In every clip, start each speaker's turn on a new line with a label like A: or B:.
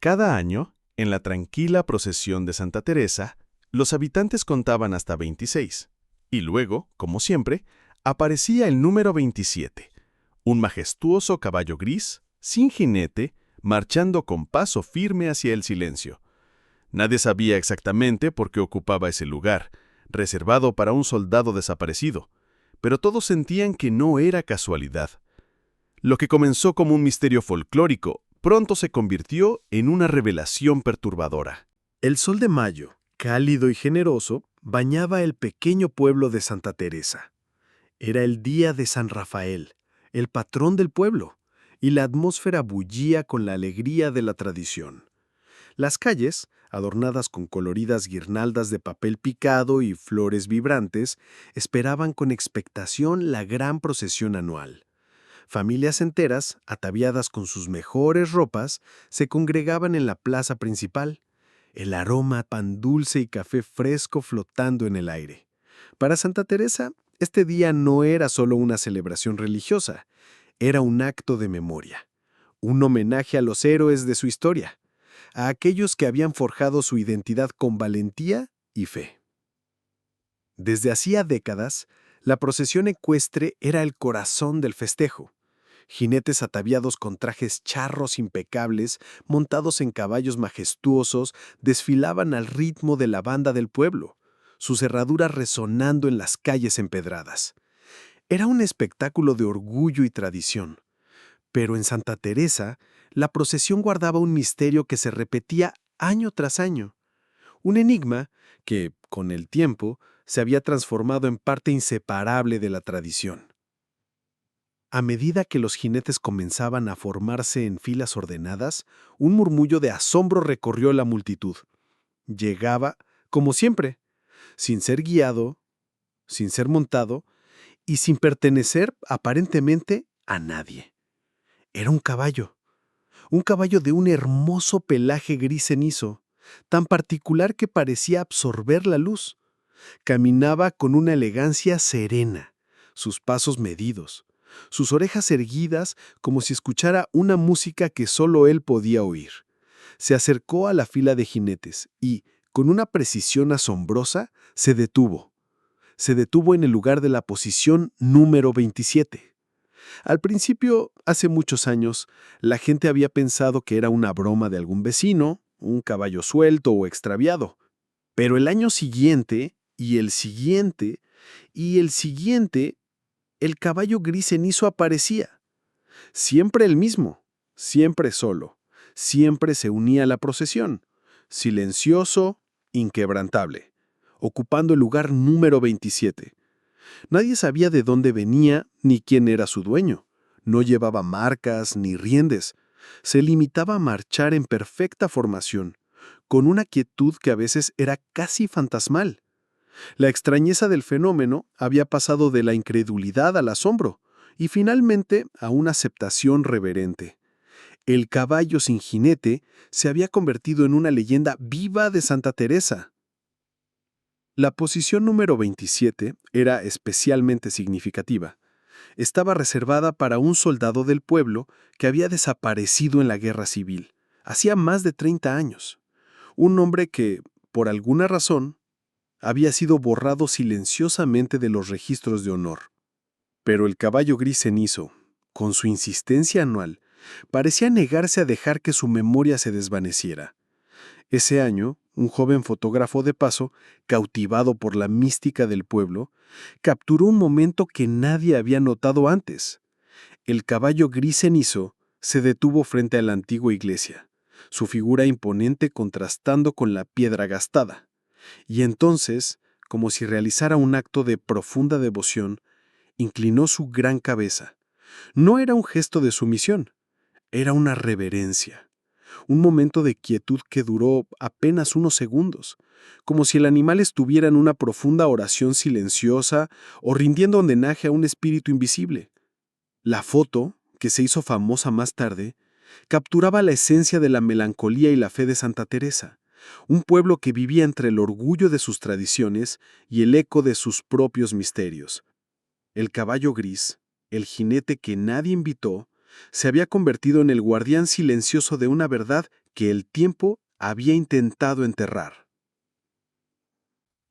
A: Cada año, en la tranquila procesión de Santa Teresa, los habitantes contaban hasta 26, y luego, como siempre, aparecía el número 27, un majestuoso caballo gris, sin jinete, marchando con paso firme hacia el silencio. Nadie sabía exactamente por qué ocupaba ese lugar, reservado para un soldado desaparecido, pero todos sentían que no era casualidad. Lo que comenzó como un misterio folclórico pronto se convirtió en una revelación perturbadora.
B: El sol de mayo, cálido y generoso, bañaba el pequeño pueblo de Santa Teresa. Era el día de San Rafael, el patrón del pueblo, y la atmósfera bullía con la alegría de la tradición. Las calles, adornadas con coloridas guirnaldas de papel picado y flores vibrantes, esperaban con expectación la gran procesión anual. Familias enteras, ataviadas con sus mejores ropas, se congregaban en la plaza principal, el aroma a pan dulce y café fresco flotando en el aire. Para Santa Teresa, este día no era solo una celebración religiosa, era un acto de memoria, un homenaje a los héroes de su historia, a aquellos que habían forjado su identidad con valentía y fe. Desde hacía décadas, la procesión ecuestre era el corazón del festejo. Jinetes ataviados con trajes charros impecables, montados en caballos majestuosos, desfilaban al ritmo de la banda del pueblo, sus herraduras resonando en las calles empedradas. Era un espectáculo de orgullo y tradición. Pero en Santa Teresa, la procesión guardaba un misterio que se repetía año tras año. Un enigma que, con el tiempo, se había transformado en parte inseparable de la tradición. A medida que los jinetes comenzaban a formarse en filas ordenadas, un murmullo de asombro recorrió la multitud. Llegaba, como siempre, sin ser guiado, sin ser montado y sin pertenecer aparentemente a nadie. Era un caballo de un hermoso pelaje gris cenizo, tan particular que parecía absorber la luz. Caminaba con una elegancia serena, sus pasos medidos, sus orejas erguidas como si escuchara una música que solo él podía oír. Se acercó a la fila de jinetes y, con una precisión asombrosa, se detuvo. Se detuvo en el lugar de la posición número 27. Al principio, hace muchos años, la gente había pensado que era una broma de algún vecino, un caballo suelto o extraviado. Pero el año siguiente, y el siguiente, y el siguiente, el caballo gris cenizo aparecía. Siempre el mismo, siempre solo, siempre se unía a la procesión, silencioso, inquebrantable, ocupando el lugar número 27. Nadie sabía de dónde venía ni quién era su dueño. No llevaba marcas ni riendes. Se limitaba a marchar en perfecta formación, con una quietud que a veces era casi fantasmal. La extrañeza del fenómeno había pasado de la incredulidad al asombro y finalmente a una aceptación reverente. El caballo sin jinete se había convertido en una leyenda viva de Santa Teresa. La posición número 27 era especialmente significativa. Estaba reservada para un soldado del pueblo que había desaparecido en la guerra civil, hacía más de 30 años. Un hombre que, por alguna razón, había sido borrado silenciosamente de los registros de honor. Pero el caballo gris cenizo, con su insistencia anual, parecía negarse a dejar que su memoria se desvaneciera. Ese año, un joven fotógrafo de paso, cautivado por la mística del pueblo, capturó un momento que nadie había notado antes. El caballo gris cenizo se detuvo frente a la antigua iglesia, su figura imponente contrastando con la piedra gastada. Y entonces, como si realizara un acto de profunda devoción, inclinó su gran cabeza. No era un gesto de sumisión, era una reverencia. Un momento de quietud que duró apenas unos segundos, como si el animal estuviera en una profunda oración silenciosa o rindiendo homenaje a un espíritu invisible. La foto, que se hizo famosa más tarde, capturaba la esencia de la melancolía y la fe de Santa Teresa, un pueblo que vivía entre el orgullo de sus tradiciones y el eco de sus propios misterios. El caballo gris, el jinete que nadie invitó, se había convertido en el guardián silencioso de una verdad que el tiempo había intentado enterrar.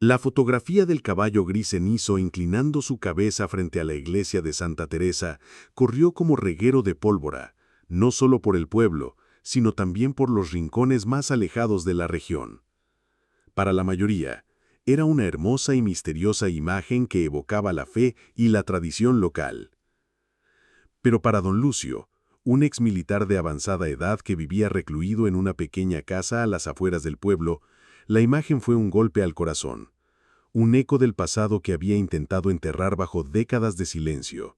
A: La fotografía del caballo gris cenizo inclinando su cabeza frente a la iglesia de Santa Teresa corrió como reguero de pólvora, no solo por el pueblo, sino también por los rincones más alejados de la región. Para la mayoría, era una hermosa y misteriosa imagen que evocaba la fe y la tradición local. Pero para don Lucio, un exmilitar de avanzada edad que vivía recluido en una pequeña casa a las afueras del pueblo, la imagen fue un golpe al corazón, un eco del pasado que había intentado enterrar bajo décadas de silencio.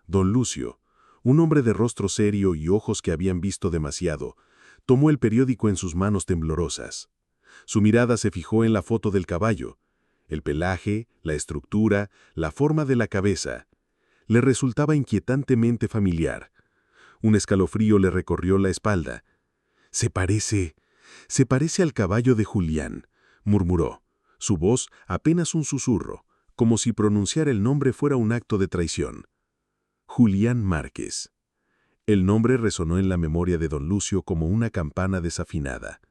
A: Don Lucio, un hombre de rostro serio y ojos que habían visto demasiado, tomó el periódico en sus manos temblorosas. Su mirada se fijó en la foto del caballo. El pelaje, la estructura, la forma de la cabeza. Le resultaba inquietantemente familiar. Un escalofrío le recorrió la espalda. Se parece al caballo de Julián, murmuró, su voz apenas un susurro, como si pronunciar el nombre fuera un acto de traición. Julián Márquez. El nombre resonó en la memoria de don Lucio como una campana desafinada.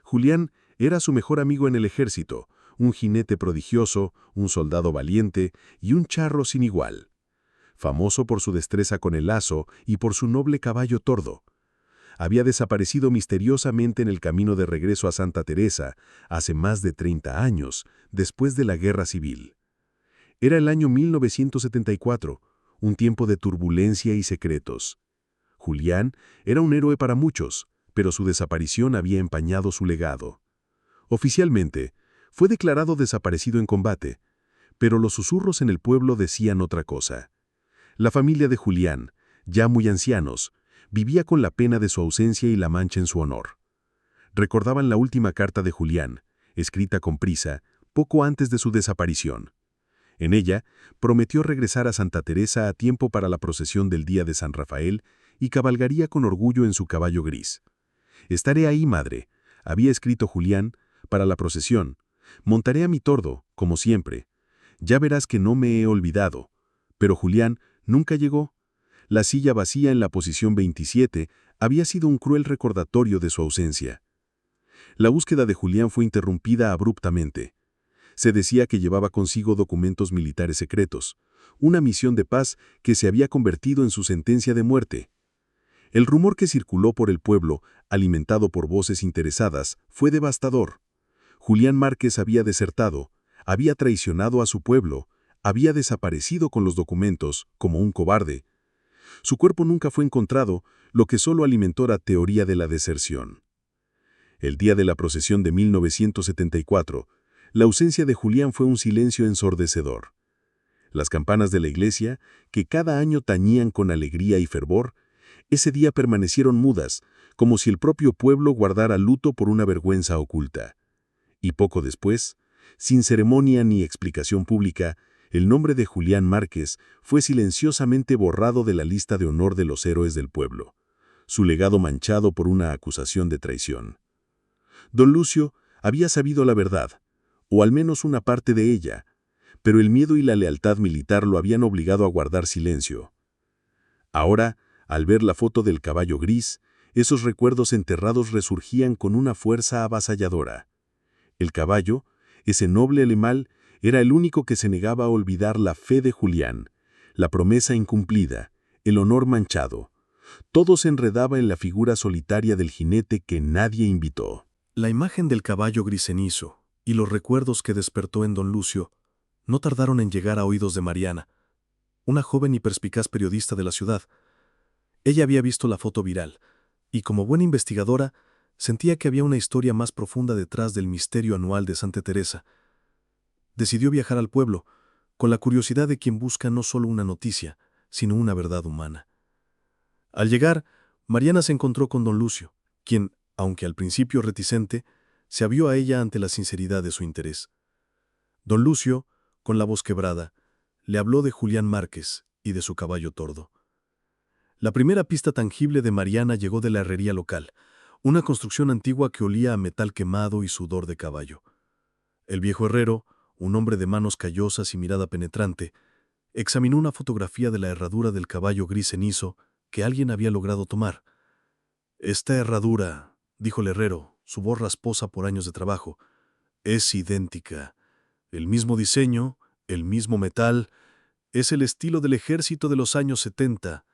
A: Julián era su mejor amigo en el ejército, un jinete prodigioso, un soldado valiente y un charro sin igual. Famoso por su destreza con el lazo y por su noble caballo tordo. Había desaparecido misteriosamente en el camino de regreso a Santa Teresa hace más de 30 años, después de la Guerra Civil. Era el año 1974, un tiempo de turbulencia y secretos. Julián era un héroe para muchos, pero su desaparición había empañado su legado. Oficialmente, fue declarado desaparecido en combate, pero los susurros en el pueblo decían otra cosa. La familia de Julián, ya muy ancianos, vivía con la pena de su ausencia y la mancha en su honor. Recordaban la última carta de Julián, escrita con prisa, poco antes de su desaparición. En ella, prometió regresar a Santa Teresa a tiempo para la procesión del día de San Rafael y cabalgaría con orgullo en su caballo gris. «Estaré ahí, madre», había escrito Julián, «para la procesión. Montaré a mi tordo, como siempre. Ya verás que no me he olvidado». Pero Julián nunca llegó. La silla vacía en la posición 27 había sido un cruel recordatorio de su ausencia. La búsqueda de Julián fue interrumpida abruptamente. Se decía que llevaba consigo documentos militares secretos, una misión de paz que se había convertido en su sentencia de muerte. El rumor que circuló por el pueblo, alimentado por voces interesadas, fue devastador. Julián Márquez había desertado, había traicionado a su pueblo, había desaparecido con los documentos, como un cobarde. Su cuerpo nunca fue encontrado, lo que solo alimentó la teoría de la deserción. El día de la procesión de 1974, la ausencia de Julián fue un silencio ensordecedor. Las campanas de la iglesia, que cada año tañían con alegría y fervor, ese día permanecieron mudas, como si el propio pueblo guardara luto por una vergüenza oculta. Y poco después, sin ceremonia ni explicación pública, el nombre de Julián Márquez fue silenciosamente borrado de la lista de honor de los héroes del pueblo, su legado manchado por una acusación de traición. Don Lucio había sabido la verdad, o al menos una parte de ella, pero el miedo y la lealtad militar lo habían obligado a guardar silencio. Ahora, al ver la foto del caballo gris, esos recuerdos enterrados resurgían con una fuerza avasalladora. El caballo, ese noble animal, era el único que se negaba a olvidar la fe de Julián, la promesa incumplida, el honor manchado. Todo se enredaba en la figura solitaria del jinete que nadie invitó.
B: La imagen del caballo gris cenizo y los recuerdos que despertó en don Lucio no tardaron en llegar a oídos de Mariana, una joven y perspicaz periodista de la ciudad. Ella había visto la foto viral, y como buena investigadora, sentía que había una historia más profunda detrás del misterio anual de Santa Teresa. Decidió viajar al pueblo, con la curiosidad de quien busca no solo una noticia, sino una verdad humana. Al llegar, Mariana se encontró con don Lucio, quien, aunque al principio reticente, se abrió a ella ante la sinceridad de su interés. Don Lucio, con la voz quebrada, le habló de Julián Márquez y de su caballo tordo. La primera pista tangible de Mariana llegó de la herrería local, una construcción antigua que olía a metal quemado y sudor de caballo. El viejo herrero, un hombre de manos callosas y mirada penetrante, examinó una fotografía de la herradura del caballo gris cenizo que alguien había logrado tomar. «Esta herradura», dijo el herrero, su voz rasposa por años de trabajo. Es idéntica. El mismo diseño, el mismo metal, es el estilo del ejército de los años 70.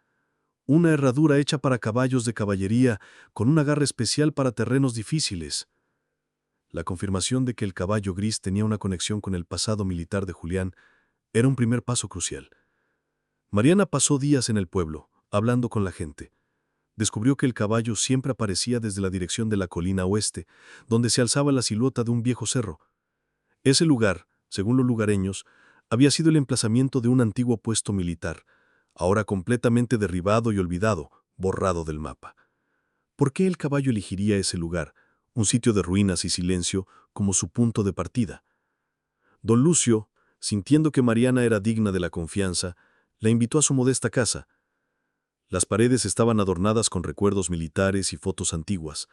B: Una herradura hecha para caballos de caballería, con un agarre especial para terrenos difíciles. La confirmación de que el caballo gris tenía una conexión con el pasado militar de Julián era un primer paso crucial. Mariana pasó días en el pueblo, hablando con la gente. Descubrió que el caballo siempre aparecía desde la dirección de la colina oeste, donde se alzaba la silueta de un viejo cerro. Ese lugar, según los lugareños, había sido el emplazamiento de un antiguo puesto militar, ahora completamente derribado y olvidado, borrado del mapa. ¿Por qué el caballo elegiría ese lugar, un sitio de ruinas y silencio, como su punto de partida? Don Lucio, sintiendo que Mariana era digna de la confianza, la invitó a su modesta casa. Las paredes estaban adornadas con recuerdos militares y fotos antiguas.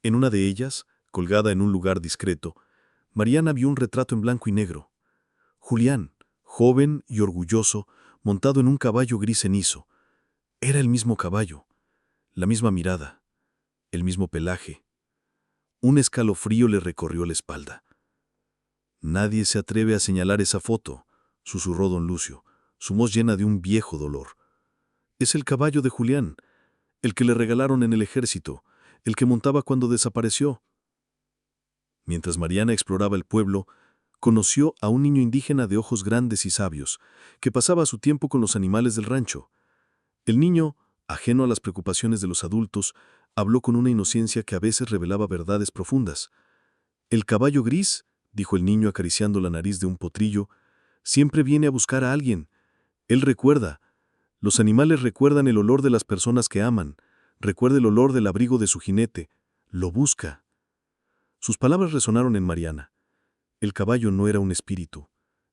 B: En una de ellas, colgada en un lugar discreto, Mariana vio un retrato en blanco y negro. Julián, joven y orgulloso, montado en un caballo gris cenizo. Era el mismo caballo, la misma mirada, el mismo pelaje. Un escalofrío le recorrió la espalda. Nadie se atreve a señalar esa foto, susurró don Lucio, su voz llena de un viejo dolor. Es el caballo de Julián, el que le regalaron en el ejército, el que montaba cuando desapareció. Mientras Mariana exploraba el pueblo, conoció a un niño indígena de ojos grandes y sabios, que pasaba su tiempo con los animales del rancho. El niño, ajeno a las preocupaciones de los adultos, habló con una inocencia que a veces revelaba verdades profundas. El caballo gris, dijo el niño acariciando la nariz de un potrillo, siempre viene a buscar a alguien. Él recuerda. Los animales recuerdan el olor de las personas que aman, recuerda el olor del abrigo de su jinete, lo busca. Sus palabras resonaron en Mariana. El caballo no era un espíritu,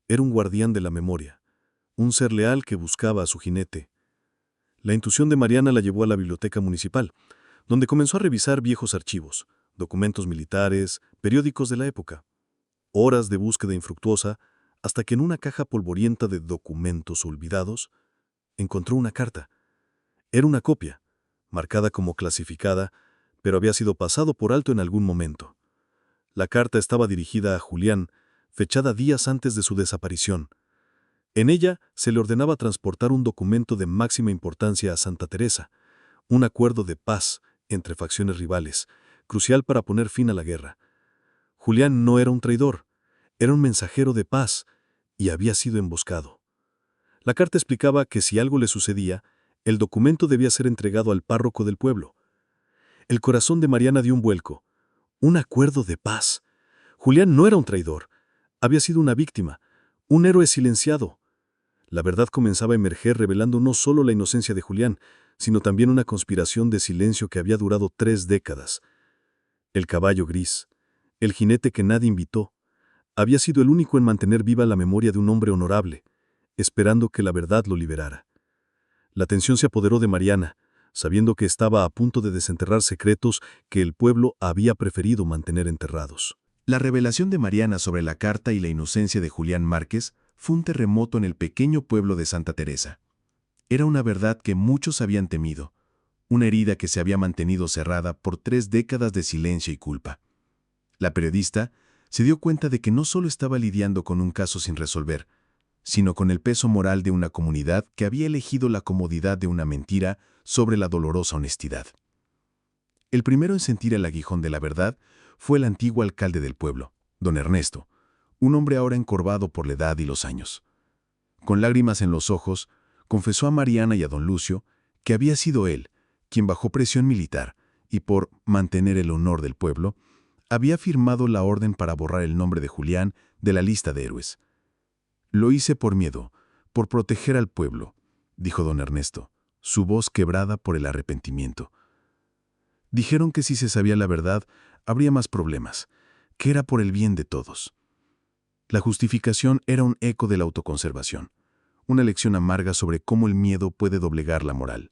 B: era un guardián de la memoria, un ser leal que buscaba a su jinete. La intuición de Mariana la llevó a la biblioteca municipal, donde comenzó a revisar viejos archivos, documentos militares, periódicos de la época. Horas de búsqueda infructuosa, hasta que en una caja polvorienta de documentos olvidados, encontró una carta. Era una copia, marcada como clasificada, pero había sido pasado por alto en algún momento. La carta estaba dirigida a Julián, fechada días antes de su desaparición. En ella se le ordenaba transportar un documento de máxima importancia a Santa Teresa, un acuerdo de paz entre facciones rivales, crucial para poner fin a la guerra. Julián no era un traidor, era un mensajero de paz y había sido emboscado. La carta explicaba que si algo le sucedía, el documento debía ser entregado al párroco del pueblo. El corazón de Mariana dio un vuelco. Un acuerdo de paz. Julián no era un traidor. Había sido una víctima, un héroe silenciado. La verdad comenzaba a emerger revelando no solo la inocencia de Julián, sino también una conspiración de silencio que había durado 3 décadas. El caballo gris, el jinete que nadie invitó, había sido el único en mantener viva la memoria de un hombre honorable, esperando que la verdad lo liberara. La tensión se apoderó de Mariana, sabiendo que estaba a punto de desenterrar secretos que el pueblo había preferido mantener enterrados.
A: La revelación de Mariana sobre la carta y la inocencia de Julián Márquez fue un terremoto en el pequeño pueblo de Santa Teresa. Era una verdad que muchos habían temido, una herida que se había mantenido cerrada por 3 décadas de silencio y culpa. La periodista se dio cuenta de que no solo estaba lidiando con un caso sin resolver, sino con el peso moral de una comunidad que había elegido la comodidad de una mentira sobre la dolorosa honestidad. El primero en sentir el aguijón de la verdad fue el antiguo alcalde del pueblo, don Ernesto, un hombre ahora encorvado por la edad y los años. Con lágrimas en los ojos, confesó a Mariana y a don Lucio que había sido él quien bajo presión militar y por mantener el honor del pueblo, había firmado la orden para borrar el nombre de Julián de la lista de héroes. Lo hice por miedo, por proteger al pueblo, dijo don Ernesto, su voz quebrada por el arrepentimiento. Dijeron que si se sabía la verdad, habría más problemas, que era por el bien de todos. La justificación era un eco de la autoconservación, una lección amarga sobre cómo el miedo puede doblegar la moral.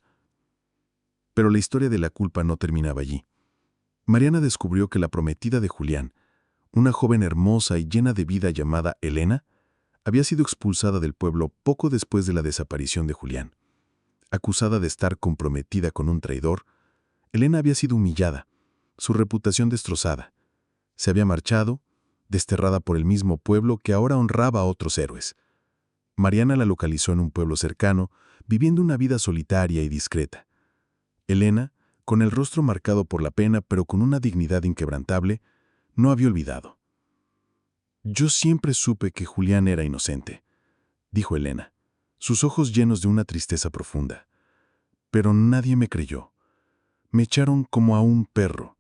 A: Pero la historia de la culpa no terminaba allí. Mariana descubrió que la prometida de Julián, una joven hermosa y llena de vida llamada Elena, había sido expulsada del pueblo poco después de la desaparición de Julián. Acusada de estar comprometida con un traidor, Elena había sido humillada.
C: su reputación destrozada. Se había marchado, desterrada por el mismo pueblo que ahora honraba a otros héroes. Mariana la localizó en un pueblo cercano, viviendo una vida solitaria y discreta. Elena, con el rostro marcado por la pena pero con una dignidad inquebrantable, no había olvidado. «Yo siempre supe que Julián era inocente», dijo Elena, sus ojos llenos de una tristeza profunda. «Pero nadie me creyó. Me echaron como a un perro».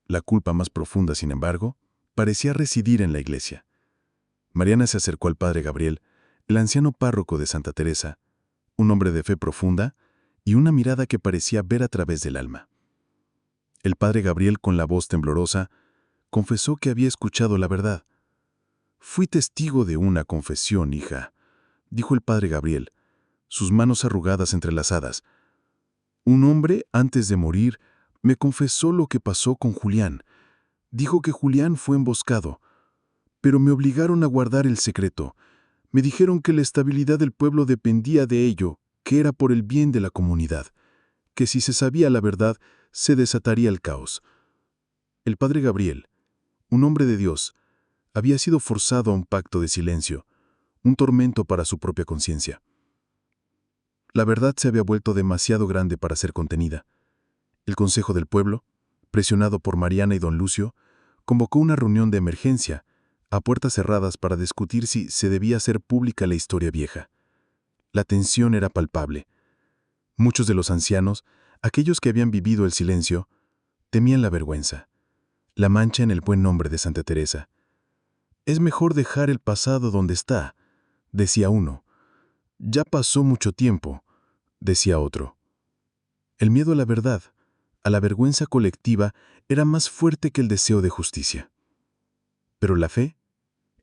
C: La culpa más profunda, sin embargo, parecía residir en la iglesia. Mariana se acercó al padre Gabriel, el anciano párroco de Santa Teresa, un hombre de fe profunda y una mirada que parecía ver a través del alma. El padre Gabriel, con la voz temblorosa, confesó que había escuchado la verdad. «Fui testigo de una confesión, hija», dijo el padre Gabriel, sus manos arrugadas entrelazadas. «Un hombre, antes de morir, me confesó lo que pasó con Julián. Dijo que Julián fue emboscado, pero me obligaron a guardar el secreto. Me dijeron que la estabilidad del pueblo dependía de ello, que era por el bien de la comunidad, que si se sabía la verdad, se desataría el caos». El padre Gabriel, un hombre de Dios, había sido forzado a un pacto de silencio, un tormento para su propia conciencia. La verdad se había vuelto demasiado grande para ser contenida. El consejo del pueblo, presionado por Mariana y don Lucio, convocó una reunión de emergencia, a puertas cerradas, para discutir si se debía hacer pública la historia vieja. La tensión era palpable. Muchos de los ancianos, aquellos que habían vivido el silencio, temían la vergüenza, la mancha en el buen nombre de Santa Teresa. «Es mejor dejar el pasado donde está», decía uno. «Ya pasó mucho tiempo», decía otro. El miedo a la verdad, a la vergüenza colectiva, era más fuerte que el deseo de justicia. Pero la fe,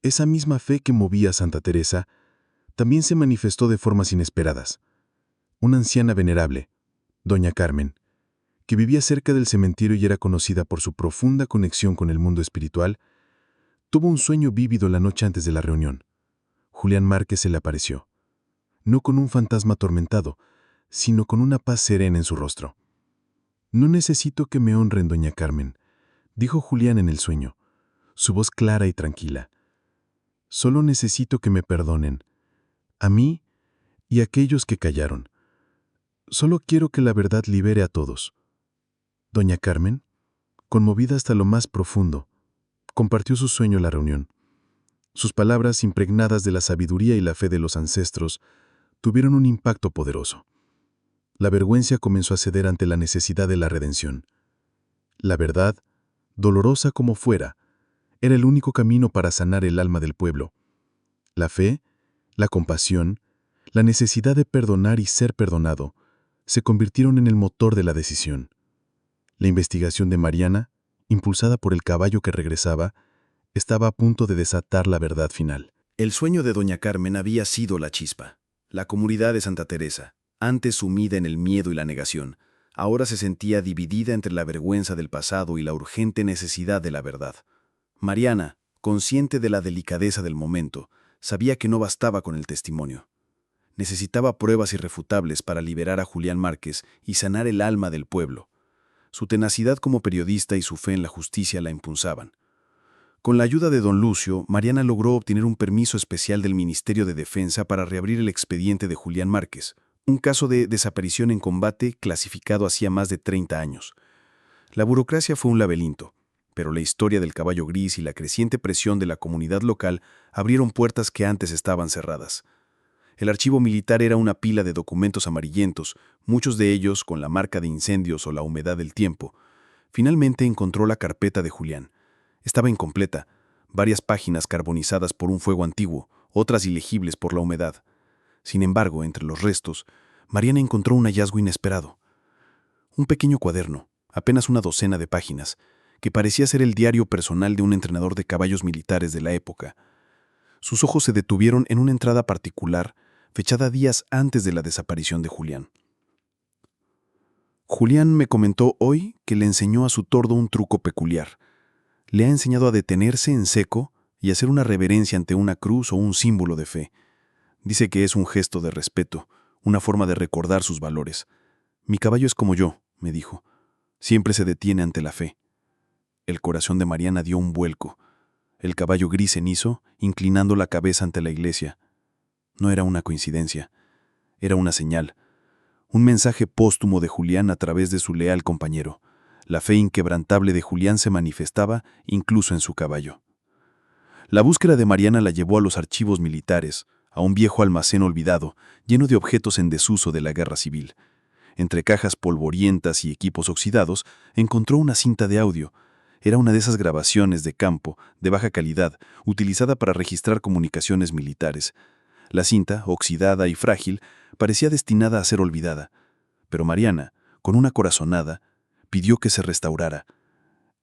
C: esa misma fe que movía a Santa Teresa, también se manifestó de formas inesperadas. Una anciana venerable, doña Carmen, que vivía cerca del cementerio y era conocida por su profunda conexión con el mundo espiritual, tuvo un sueño vívido la noche antes de la reunión. Julián Márquez se le apareció, no con un fantasma atormentado, sino con una paz serena en su rostro. «No necesito que me honren, doña Carmen», dijo Julián en el sueño, su voz clara y tranquila. «Solo necesito que me perdonen, a mí y a aquellos que callaron. Solo quiero que la verdad libere a todos». Doña Carmen, conmovida hasta lo más profundo, compartió su sueño en la reunión. Sus palabras, impregnadas de la sabiduría y la fe de los ancestros, tuvieron un impacto poderoso. La vergüenza comenzó a ceder ante la necesidad de la redención. La verdad, dolorosa como fuera, era el único camino para sanar el alma del pueblo. La fe, la compasión, la necesidad de perdonar y ser perdonado, se convirtieron en el motor de la decisión. La investigación de Mariana, impulsada por el caballo que regresaba, estaba a punto de desatar la verdad final.
B: El sueño de doña Carmen había sido la chispa. La comunidad de Santa Teresa, antes sumida en el miedo y la negación, ahora se sentía dividida entre la vergüenza del pasado y la urgente necesidad de la verdad. Mariana, consciente de la delicadeza del momento, sabía que no bastaba con el testimonio. Necesitaba pruebas irrefutables para liberar a Julián Márquez y sanar el alma del pueblo. Su tenacidad como periodista y su fe en la justicia la impulsaban. Con la ayuda de don Lucio, Mariana logró obtener un permiso especial del Ministerio de Defensa para reabrir el expediente de Julián Márquez, un caso de desaparición en combate clasificado hacía más de 30 años. La burocracia fue un laberinto, pero la historia del caballo gris y la creciente presión de la comunidad local abrieron puertas que antes estaban cerradas. El archivo militar era una pila de documentos amarillentos, muchos de ellos con la marca de incendios o la humedad del tiempo. Finalmente encontró la carpeta de Julián. Estaba incompleta, varias páginas carbonizadas por un fuego antiguo, otras ilegibles por la humedad. Sin embargo, entre los restos, Mariana encontró un hallazgo inesperado. Un pequeño cuaderno, apenas una docena de páginas, que parecía ser el diario personal de un entrenador de caballos militares de la época. Sus ojos se detuvieron en una entrada particular, fechada días antes de la desaparición de Julián. Julián me comentó hoy que le enseñó a su tordo un truco peculiar. Le ha enseñado a detenerse en seco y hacer una reverencia ante una cruz o un símbolo de fe. Dice que es un gesto de respeto, una forma de recordar sus valores. Mi caballo es como yo, me dijo.
C: Siempre se detiene ante la fe. El corazón de Mariana dio un vuelco. El caballo gris cenizo, inclinando la cabeza ante la iglesia. No era una coincidencia. Era una señal. Un mensaje póstumo de Julián a través de su leal compañero. La fe inquebrantable de Julián se manifestaba incluso en su caballo. La búsqueda de Mariana la llevó a los archivos militares, a un viejo almacén olvidado, lleno de objetos en desuso de la guerra civil. Entre cajas polvorientas y equipos oxidados, encontró una cinta de audio. Era una de esas grabaciones de campo, de baja calidad, utilizada para registrar comunicaciones militares. La cinta, oxidada y frágil, parecía destinada a ser olvidada. Pero Mariana, con una corazonada, pidió que se restaurara.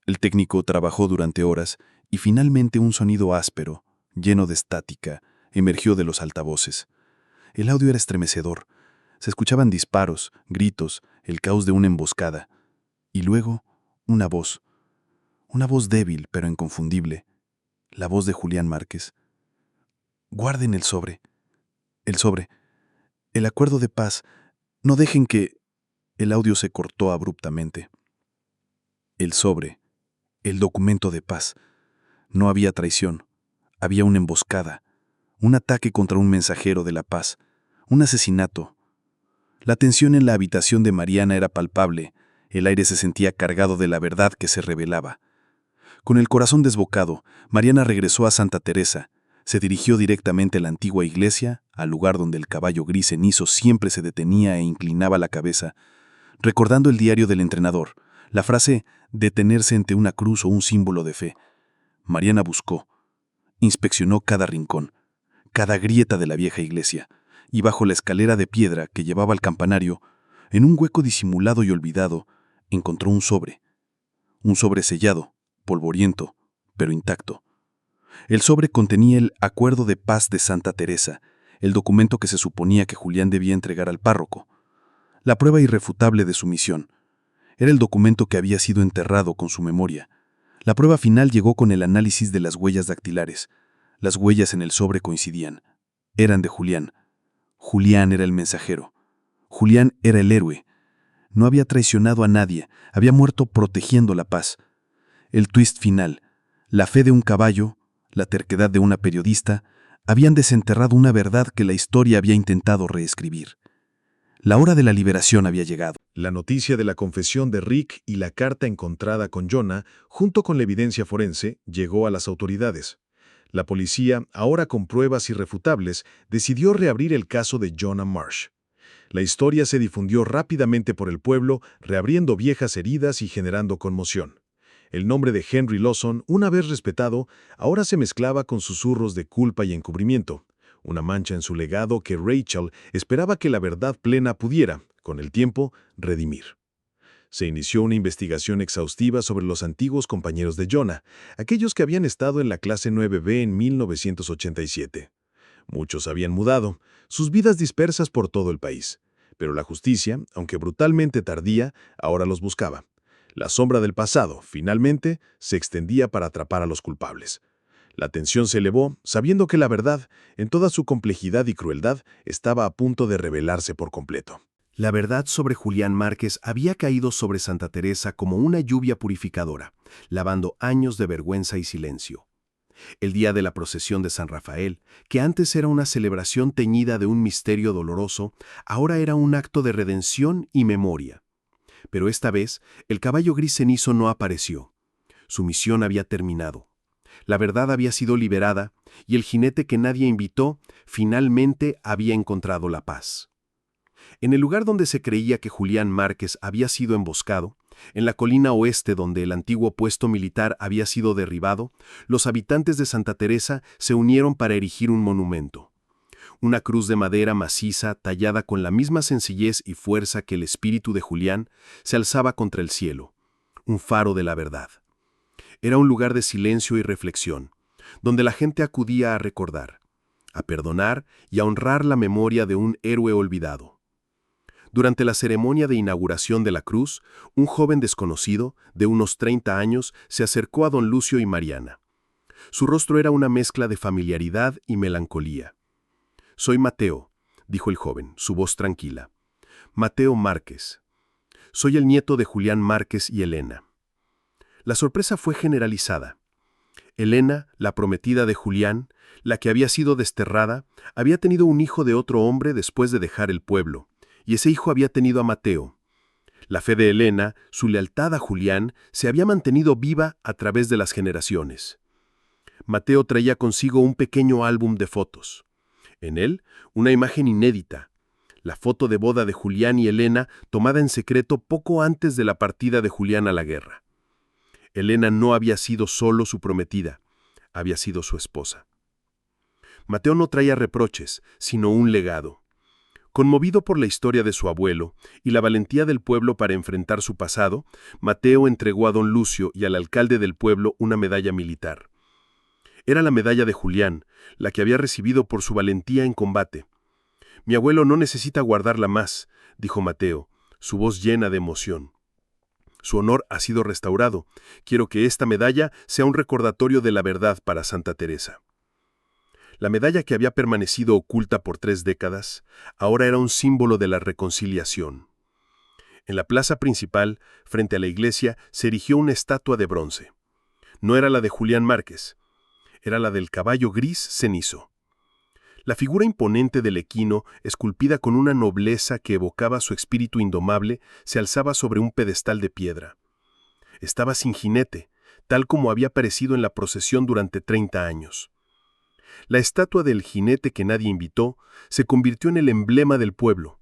C: El técnico trabajó durante horas y finalmente un sonido áspero, lleno de estática, emergió de los altavoces. El audio era estremecedor. Se escuchaban disparos, gritos, el caos de una emboscada. Y luego, una voz débil pero inconfundible, la voz de Julián Márquez. «Guarden el sobre, el acuerdo de paz, no dejen que...» El audio se cortó abruptamente. El sobre, el documento de paz. No había traición, había una emboscada, un ataque contra un mensajero de la paz, un asesinato. La tensión en la habitación de Mariana era palpable, el aire se sentía cargado de la verdad que se revelaba. Con el corazón desbocado, Mariana regresó a Santa Teresa, se dirigió directamente a la antigua iglesia, al lugar donde el caballo gris cenizo siempre se detenía e inclinaba la cabeza, recordando el diario del entrenador, la frase «detenerse ante una cruz o un símbolo de fe». Mariana buscó, inspeccionó cada rincón, cada grieta de la vieja iglesia, y bajo la escalera de piedra que llevaba al campanario, en un hueco disimulado y olvidado, encontró un sobre sellado, polvoriento, pero intacto. El sobre contenía el Acuerdo de Paz de Santa Teresa, el documento que se suponía que Julián debía entregar al párroco. La prueba irrefutable de su misión. Era el documento que había sido enterrado con su memoria. La prueba final llegó con el análisis de las huellas dactilares. Las huellas en el sobre coincidían. Eran de Julián. Julián era el mensajero. Julián era el héroe. No había traicionado a nadie, había muerto protegiendo la paz. El twist final, la fe de un caballo, la terquedad de una periodista, habían desenterrado una verdad que la historia había intentado reescribir. La hora de la liberación había llegado.
A: La noticia de la confesión de Rick y la carta encontrada con Jonah, junto con la evidencia forense, llegó a las autoridades. La policía, ahora con pruebas irrefutables, decidió reabrir el caso de Jonah Marsh. La historia se difundió rápidamente por el pueblo, reabriendo viejas heridas y generando conmoción. El nombre de Henry Lawson, una vez respetado, ahora se mezclaba con susurros de culpa y encubrimiento, una mancha en su legado que Rachel esperaba que la verdad plena pudiera, con el tiempo, redimir. Se inició una investigación exhaustiva sobre los antiguos compañeros de Jonah, aquellos que habían estado en la clase 9B en 1987. Muchos habían mudado, sus vidas dispersas por todo el país, pero la justicia, aunque brutalmente tardía, ahora los buscaba. La sombra del pasado, finalmente, se extendía para atrapar a los culpables. La tensión se elevó, sabiendo que la verdad, en toda su complejidad y crueldad, estaba a punto de revelarse por completo.
B: La verdad sobre Julián Márquez había caído sobre Santa Teresa como una lluvia purificadora, lavando años de vergüenza y silencio. El día de la procesión de San Rafael, que antes era una celebración teñida de un misterio doloroso, ahora era un acto de redención y memoria. Pero esta vez, el caballo gris cenizo no apareció. Su misión había terminado. La verdad había sido liberada y el jinete que nadie invitó finalmente había encontrado la paz. En el lugar donde se creía que Julián Márquez había sido emboscado, en la colina oeste donde el antiguo puesto militar había sido derribado, los habitantes de Santa Teresa se unieron para erigir un monumento. Una cruz de madera maciza, tallada con la misma sencillez y fuerza que el espíritu de Julián, se alzaba contra el cielo, un faro de la verdad. Era un lugar de silencio y reflexión, donde la gente acudía a recordar, a perdonar y a honrar la memoria de un héroe olvidado. Durante la ceremonia de inauguración de la cruz, un joven desconocido, de unos 30 años, se acercó a don Lucio y Mariana. Su rostro era una mezcla de familiaridad y melancolía. «Soy Mateo», dijo el joven, su voz tranquila. «Mateo Márquez».
D: Soy el nieto de Julián Márquez y Elena. La sorpresa fue generalizada. Elena, la prometida de Julián, la que había sido desterrada, había tenido un hijo de otro hombre después de dejar el pueblo, y ese hijo había tenido a Mateo. La fe de Elena, su lealtad a Julián, se había mantenido viva a través de las generaciones. Mateo traía consigo un pequeño álbum de fotos. En él, una imagen inédita, la foto de boda de Julián y Elena tomada en secreto poco antes de la partida de Julián a la guerra. Elena no había sido solo su prometida, había sido su esposa. Mateo no traía reproches, sino un legado. Conmovido por la historia de su abuelo y la valentía del pueblo para enfrentar su pasado, Mateo entregó a don Lucio y al alcalde del pueblo una medalla militar. Era la medalla de Julián, la que había recibido por su valentía en combate. «Mi abuelo no necesita guardarla más», dijo Mateo, su voz llena de emoción. «Su honor ha sido restaurado. Quiero que esta medalla sea un recordatorio de la verdad para Santa Teresa». La medalla que había permanecido oculta por 3 décadas, ahora era un símbolo de la reconciliación. En la plaza principal, frente a la iglesia, se erigió una estatua de bronce. No era la de Julián Márquez, era la del caballo gris cenizo. La figura imponente del equino, esculpida con una nobleza que evocaba su espíritu indomable, se alzaba sobre un pedestal de piedra. Estaba sin jinete, tal como había aparecido en la procesión durante 30 años. La estatua del jinete que nadie invitó se convirtió en el emblema del pueblo,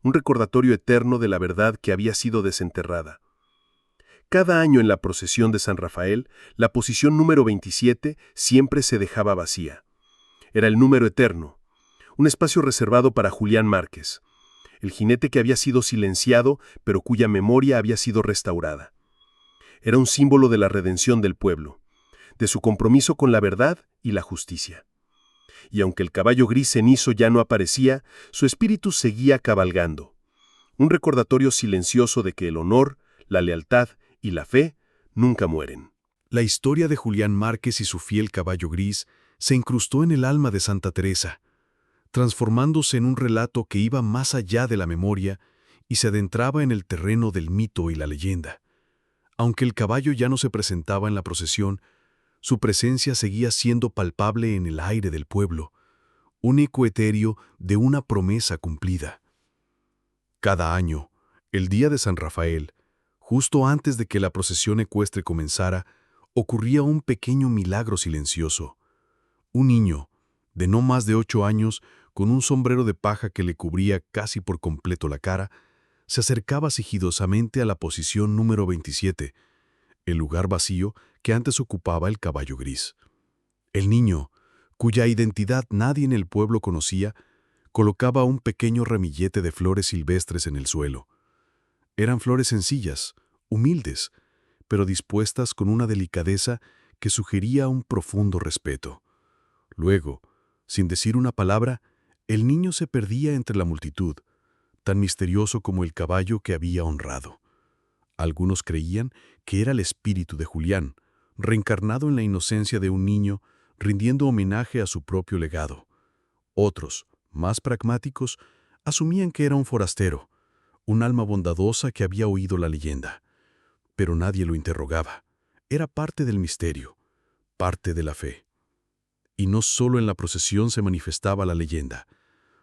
D: un recordatorio eterno de la verdad que había sido desenterrada. Cada año en la procesión de San Rafael, la posición número 27 siempre se dejaba vacía. Era el número eterno, un espacio reservado para Julián Márquez, el jinete que había sido silenciado, pero cuya memoria había sido restaurada. Era un símbolo de la redención del pueblo, de su compromiso con la verdad y la justicia. Y aunque el caballo gris cenizo ya no aparecía, su espíritu seguía cabalgando. Un recordatorio silencioso de que el honor, la lealtad y la fe nunca mueren.
B: La historia de Julián Márquez y su fiel caballo gris se incrustó en el alma de Santa Teresa, transformándose en un relato que iba más allá de la memoria y se adentraba en el terreno del mito y la leyenda. Aunque el caballo ya no se presentaba en la procesión, su presencia seguía siendo palpable en el aire del pueblo, un eco etéreo de una promesa cumplida. Cada año, el día de San Rafael, justo antes de que la procesión ecuestre comenzara, ocurría un pequeño milagro silencioso. Un niño, de no más de 8 años, con un sombrero de paja que le cubría casi por completo la cara, se acercaba sigilosamente a la posición número 27, el lugar vacío que antes ocupaba el caballo gris. El niño, cuya identidad nadie en el pueblo conocía, colocaba un pequeño ramillete de flores silvestres en el suelo. Eran flores sencillas, humildes, pero dispuestas con una delicadeza que sugería un profundo respeto. Luego, sin decir una palabra, el niño se perdía entre la multitud, tan misterioso como el caballo que había honrado. Algunos creían que era el espíritu de Julián, reencarnado en la inocencia de un niño, rindiendo homenaje a su propio legado. Otros, más pragmáticos, asumían que era un forastero, un alma bondadosa que había oído la leyenda. Pero nadie lo interrogaba. Era parte del misterio, parte de la fe. Y no solo en la procesión se manifestaba la leyenda.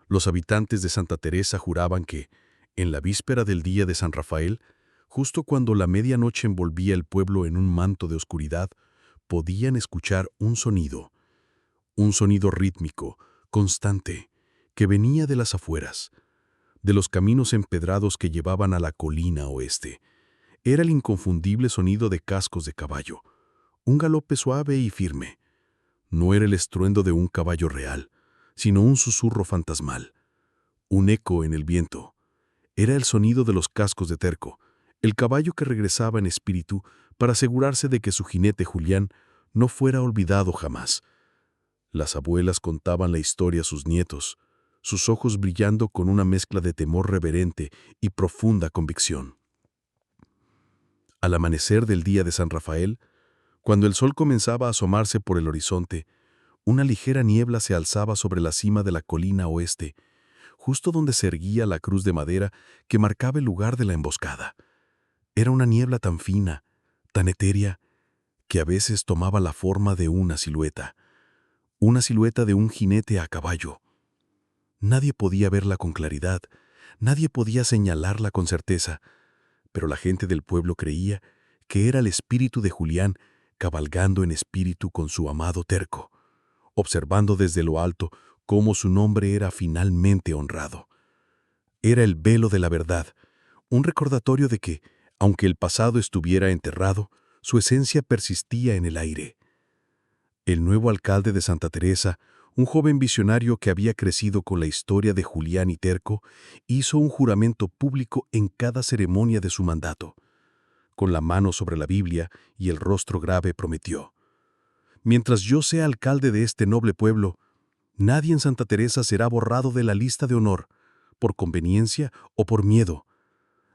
B: Los habitantes de Santa Teresa juraban que, en la víspera del día de San Rafael, justo cuando la medianoche envolvía el pueblo en un manto de oscuridad, podían escuchar un sonido rítmico, constante, que venía de las afueras, de los caminos empedrados que llevaban a la colina oeste. Era el inconfundible sonido de cascos de caballo, un galope suave y firme. No era el estruendo de un caballo real, sino un susurro fantasmal, un eco en el viento. Era el sonido de los cascos de Terco, el caballo que regresaba en espíritu para asegurarse de que su jinete Julián no fuera olvidado jamás. Las abuelas contaban la historia a sus nietos, sus ojos brillando con una mezcla de temor reverente y profunda convicción. Al amanecer del día de San Rafael, cuando el sol comenzaba a asomarse por el horizonte, una ligera niebla se alzaba sobre la cima de la colina oeste, justo donde se erguía la cruz de madera que marcaba el lugar de la emboscada.
C: Era una niebla tan fina, tan etérea, que a veces tomaba la forma de una silueta de un jinete a caballo. Nadie podía verla con claridad, nadie podía señalarla con certeza, pero la gente del pueblo creía que era el espíritu de Julián cabalgando en espíritu con su amado Terco, observando desde lo alto cómo su nombre era finalmente honrado. Era el velo de la verdad, un recordatorio de que, aunque el pasado estuviera enterrado, su esencia persistía en el aire. El nuevo alcalde de Santa Teresa, un joven visionario que había crecido con la historia de Julián y Terco, hizo un juramento público en cada ceremonia de su mandato. Con la mano sobre la Biblia y el rostro grave prometió: «Mientras yo sea alcalde de este noble pueblo, nadie en Santa Teresa será borrado de la lista de honor, por conveniencia o por miedo.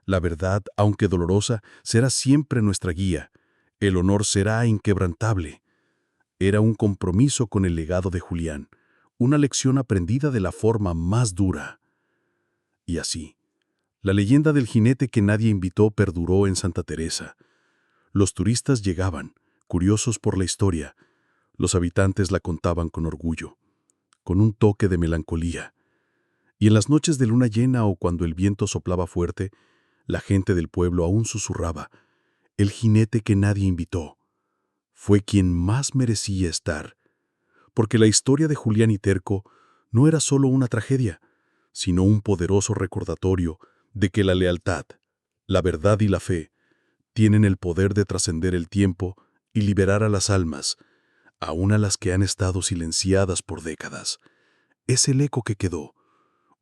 C: La verdad, aunque dolorosa, será siempre nuestra guía. El honor será inquebrantable». Era un compromiso con el legado de Julián, una lección aprendida de la forma más dura. Y así, la leyenda del jinete que nadie invitó perduró en Santa Teresa. Los turistas llegaban, curiosos por la historia. Los habitantes la contaban con orgullo, con un toque de melancolía. Y en las noches de luna llena o cuando el viento soplaba fuerte, la gente del pueblo aún susurraba: «El jinete que nadie invitó fue quien más merecía estar», porque la historia de Julián y Terco no era solo una tragedia, sino un poderoso recordatorio de que la lealtad, la verdad y la fe tienen el poder de trascender el tiempo y liberar a las almas, aun a las que han estado silenciadas por décadas. Es el eco que quedó,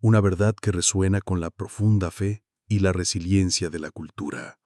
C: una verdad que resuena con la profunda fe y la resiliencia de la cultura.